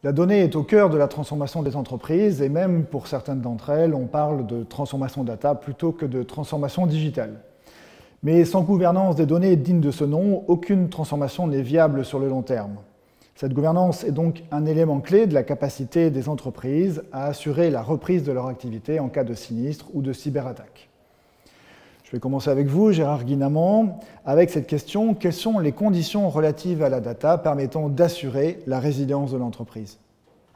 La donnée est au cœur de la transformation des entreprises et même pour certaines d'entre elles, on parle de transformation data plutôt que de transformation digitale. Mais sans gouvernance des données dignes de ce nom, aucune transformation n'est viable sur le long terme. Cette gouvernance est donc un élément clé de la capacité des entreprises à assurer la reprise de leur activité en cas de sinistre ou de cyberattaque. Je vais commencer avec vous, Gérard Guinamant, avec cette question: quelles sont les conditions relatives à la data permettant d'assurer la résilience de l'entreprise?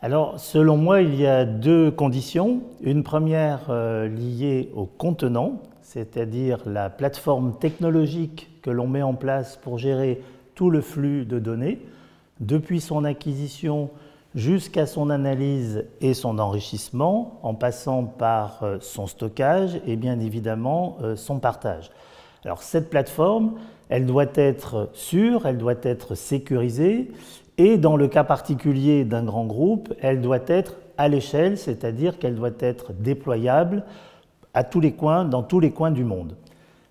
Alors, selon moi, il y a deux conditions. Une première liée au contenant, c'est-à-dire la plateforme technologique que l'on met en place pour gérer tout le flux de données, depuis son acquisition jusqu'à son analyse et son enrichissement, en passant par son stockage et bien évidemment son partage. Alors cette plateforme, elle doit être sûre, elle doit être sécurisée, et dans le cas particulier d'un grand groupe, elle doit être à l'échelle, c'est-à-dire qu'elle doit être déployable à tous les coins, dans tous les coins du monde.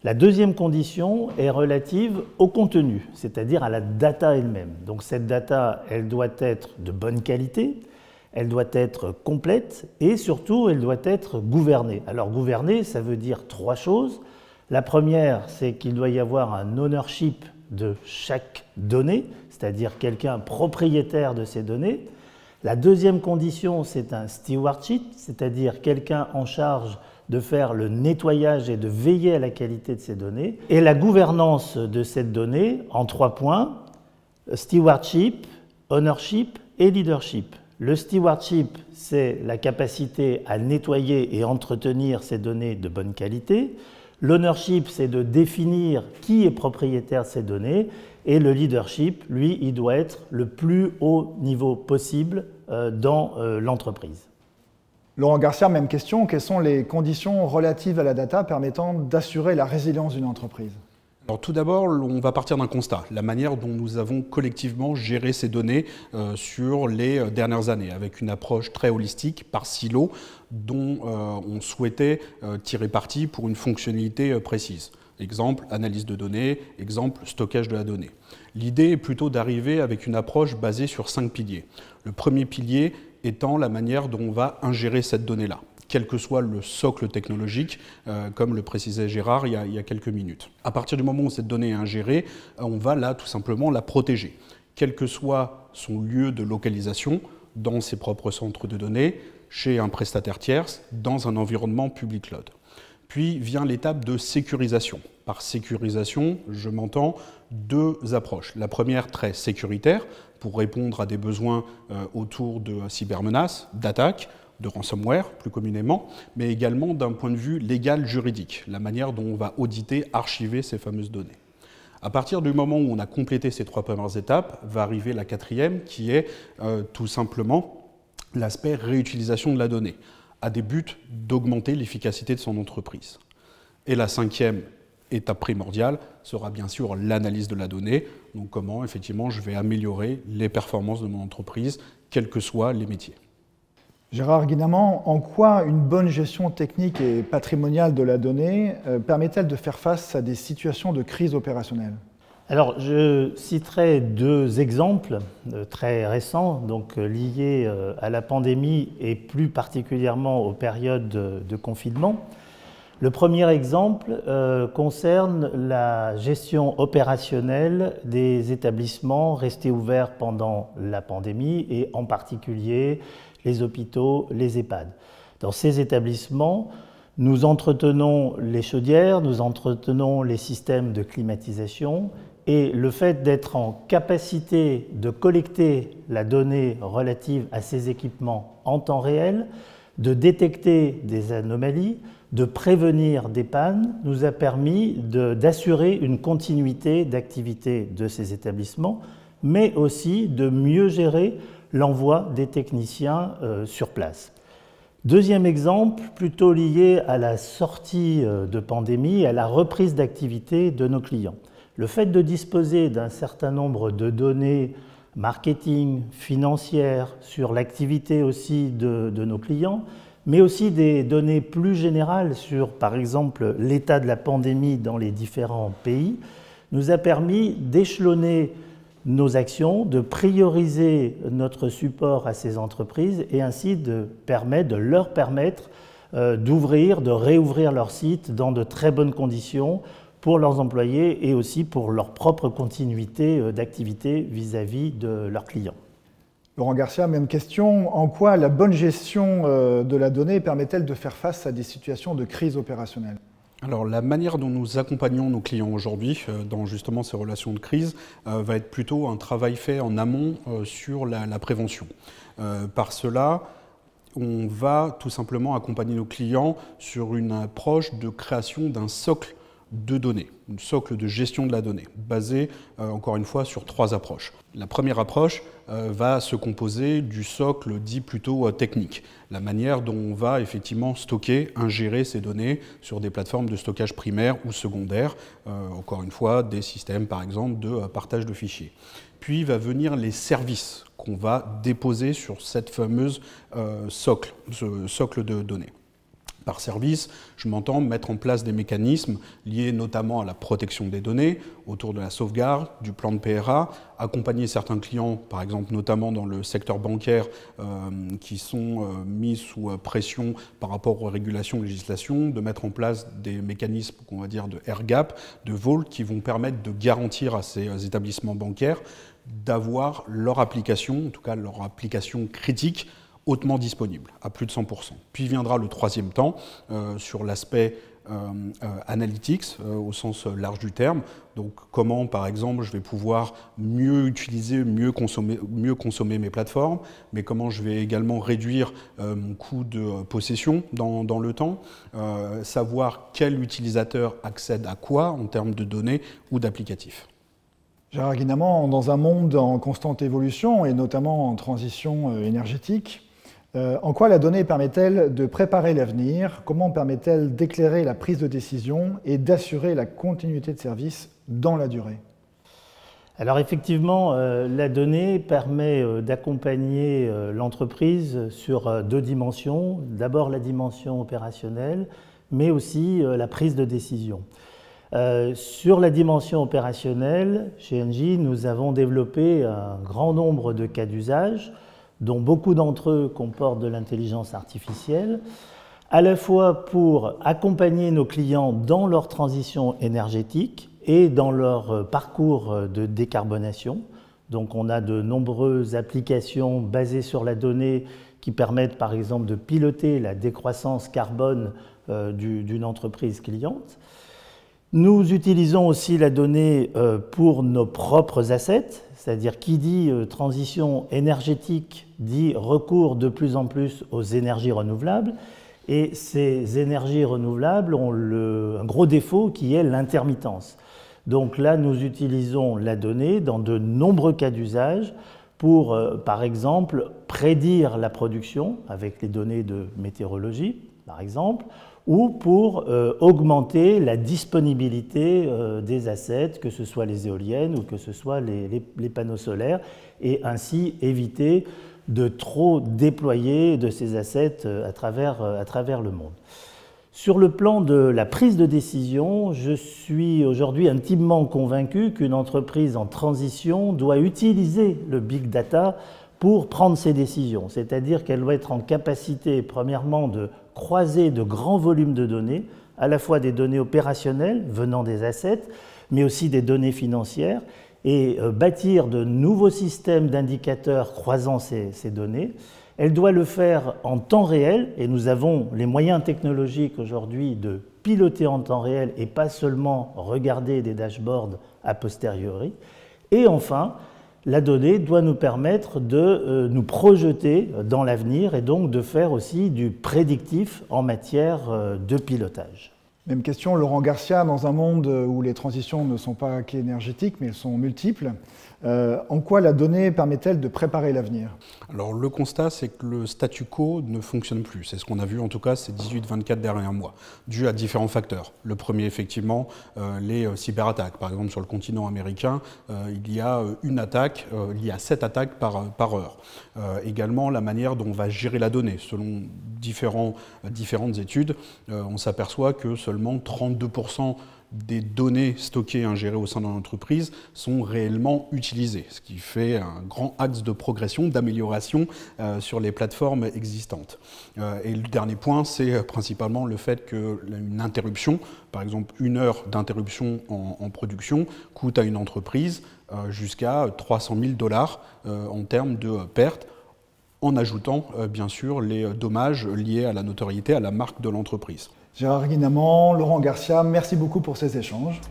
La deuxième condition est relative au contenu, c'est-à-dire à la data elle-même. Donc cette data, elle doit être de bonne qualité, elle doit être complète et surtout, elle doit être gouvernée. Alors gouverner, ça veut dire trois choses. La première, c'est qu'il doit y avoir un ownership de chaque donnée, c'est-à-dire quelqu'un propriétaire de ces données. La deuxième condition, c'est un stewardship, c'est-à-dire quelqu'un en charge de faire le nettoyage et de veiller à la qualité de ces données. Et la gouvernance de cette donnée en trois points: stewardship, ownership et leadership. Le stewardship, c'est la capacité à nettoyer et entretenir ces données de bonne qualité. L'ownership, c'est de définir qui est propriétaire de ces données. Et le leadership, lui, il doit être le plus haut niveau possible dans l'entreprise. Laurent Garcia, même question. Quelles sont les conditions relatives à la data permettant d'assurer la résilience d'une entreprise? Alors tout d'abord, on va partir d'un constat, la manière dont nous avons collectivement géré ces données sur les dernières années, avec une approche très holistique, par silo, dont on souhaitait tirer parti pour une fonctionnalité précise. Exemple, analyse de données, exemple, stockage de la donnée. L'idée est plutôt d'arriver avec une approche basée sur 5 piliers. Le premier pilier étant la manière dont on va ingérer cette donnée-là, quel que soit le socle technologique, comme le précisait Gérard il y a quelques minutes. À partir du moment où cette donnée est ingérée, on va là tout simplement la protéger, quel que soit son lieu de localisation, dans ses propres centres de données, chez un prestataire tierce, dans un environnement public cloud. Puis vient l'étape de sécurisation. Par sécurisation, je m'entends deux approches. La première, très sécuritaire, pour répondre à des besoins autour de cybermenaces, d'attaques, de ransomware plus communément, mais également d'un point de vue légal juridique, la manière dont on va auditer, archiver ces fameuses données. À partir du moment où on a complété ces trois premières étapes, va arriver la quatrième, qui est tout simplement l'aspect réutilisation de la donnée, à des buts d'augmenter l'efficacité de son entreprise. Et la cinquième étape primordiale sera bien sûr l'analyse de la donnée, donc comment effectivement je vais améliorer les performances de mon entreprise, quels que soient les métiers. Gérard Guinamant, en quoi une bonne gestion technique et patrimoniale de la donnée permet-elle de faire face à des situations de crise opérationnelle? Alors, je citerai deux exemples très récents, donc liés à la pandémie et plus particulièrement aux périodes de confinement. Le premier exemple concerne la gestion opérationnelle des établissements restés ouverts pendant la pandémie et en particulier les hôpitaux, les EHPAD. Dans ces établissements, nous entretenons les chaudières, nous entretenons les systèmes de climatisation et le fait d'être en capacité de collecter la donnée relative à ces équipements en temps réel, de détecter des anomalies, de prévenir des pannes, nous a permis d'assurer une continuité d'activité de ces établissements, mais aussi de mieux gérer l'envoi des techniciens sur place. Deuxième exemple, plutôt lié à la sortie de pandémie, à la reprise d'activité de nos clients. Le fait de disposer d'un certain nombre de données marketing, financières, sur l'activité aussi de nos clients, mais aussi des données plus générales sur, par exemple, l'état de la pandémie dans les différents pays, nous a permis d'échelonner nos actions, de prioriser notre support à ces entreprises et ainsi de leur permettre d'ouvrir, de réouvrir leur site dans de très bonnes conditions pour leurs employés et aussi pour leur propre continuité d'activité vis-à-vis de leurs clients. Laurent Garcia, même question. En quoi la bonne gestion de la donnée permet-elle de faire face à des situations de crise opérationnelle ? Alors la manière dont nous accompagnons nos clients aujourd'hui dans justement ces relations de crise va être plutôt un travail fait en amont sur la prévention. Par cela, on va tout simplement accompagner nos clients sur une approche de création d'un socle de données, un socle de gestion de la donnée, basé encore une fois sur 3 approches. La première approche va se composer du socle dit plutôt technique, la manière dont on va effectivement stocker, ingérer ces données sur des plateformes de stockage primaire ou secondaire, encore une fois des systèmes par exemple de partage de fichiers. Puis va venir les services qu'on va déposer sur cette fameuse ce socle de données. Par service, je m'entends mettre en place des mécanismes liés notamment à la protection des données, autour de la sauvegarde, du plan de PRA, accompagner certains clients, par exemple notamment dans le secteur bancaire, qui sont mis sous pression par rapport aux régulations et législations, de mettre en place des mécanismes, on va dire, de air gap, de vault, qui vont permettre de garantir à ces établissements bancaires d'avoir leur application, en tout cas leur application critique, hautement disponible, à plus de 100%. Puis viendra le 3e temps sur l'aspect analytics au sens large du terme. Donc comment, par exemple, je vais pouvoir mieux utiliser, mieux consommer mes plateformes, mais comment je vais également réduire mon coût de possession dans le temps, savoir quel utilisateur accède à quoi en termes de données ou d'applicatifs. Gérard Guinamant, dans un monde en constante évolution et notamment en transition énergétique, en quoi la donnée permet-elle de préparer l'avenir? Comment permet-elle d'éclairer la prise de décision et d'assurer la continuité de service dans la durée? Alors effectivement, la donnée permet d'accompagner l'entreprise sur 2 dimensions. D'abord la dimension opérationnelle, mais aussi la prise de décision. Sur la dimension opérationnelle, chez Engie, nous avons développé un grand nombre de cas d'usage, dont beaucoup d'entre eux comportent de l'intelligence artificielle, à la fois pour accompagner nos clients dans leur transition énergétique et dans leur parcours de décarbonation. Donc on a de nombreuses applications basées sur la donnée qui permettent par exemple de piloter la décroissance carbone d'une entreprise cliente. Nous utilisons aussi la donnée pour nos propres assets, c'est-à-dire qui dit transition énergétique dit recours de plus en plus aux énergies renouvelables. Et ces énergies renouvelables ont un gros défaut qui est l'intermittence. Donc là, nous utilisons la donnée dans de nombreux cas d'usage pour, par exemple, prédire la production avec les données de météorologie, par exemple, ou pour augmenter la disponibilité des assets, que ce soit les éoliennes ou que ce soit les panneaux solaires, et ainsi éviter de trop déployer de ces assets à travers le monde. Sur le plan de la prise de décision, je suis aujourd'hui intimement convaincu qu'une entreprise en transition doit utiliser le big data pour prendre ses décisions, c'est-à-dire qu'elle doit être en capacité, premièrement, de croiser de grands volumes de données, à la fois des données opérationnelles venant des assets, mais aussi des données financières, et bâtir de nouveaux systèmes d'indicateurs croisant ces données. Elle doit le faire en temps réel, et nous avons les moyens technologiques aujourd'hui de piloter en temps réel et pas seulement regarder des dashboards a posteriori. Et enfin, la donnée doit nous permettre de nous projeter dans l'avenir et donc de faire aussi du prédictif en matière de pilotage. Même question, Laurent Garcia, dans un monde où les transitions ne sont pas qu'énergétiques, mais elles sont multiples, en quoi la donnée permet-elle de préparer l'avenir? Alors le constat, c'est que le statu quo ne fonctionne plus. C'est ce qu'on a vu en tout cas ces 18-24 derniers mois, dû à différents facteurs. Le premier, effectivement, les cyberattaques. Par exemple, sur le continent américain, il y a une attaque, il y a 7 attaques par heure. Également, la manière dont on va gérer la donnée. Selon différentes études, on s'aperçoit que seulement 32% des données stockées et ingérées au sein de l'entreprise sont réellement utilisées, ce qui fait un grand axe de progression, d'amélioration sur les plateformes existantes. Et le dernier point, c'est principalement le fait qu'une interruption, par exemple 1 heure d'interruption en production, coûte à une entreprise jusqu'à 300 000 $ en termes de pertes, en ajoutant bien sûr les dommages liés à la notoriété, à la marque de l'entreprise. Gérard Guinamant, Laurent Garcia, merci beaucoup pour ces échanges.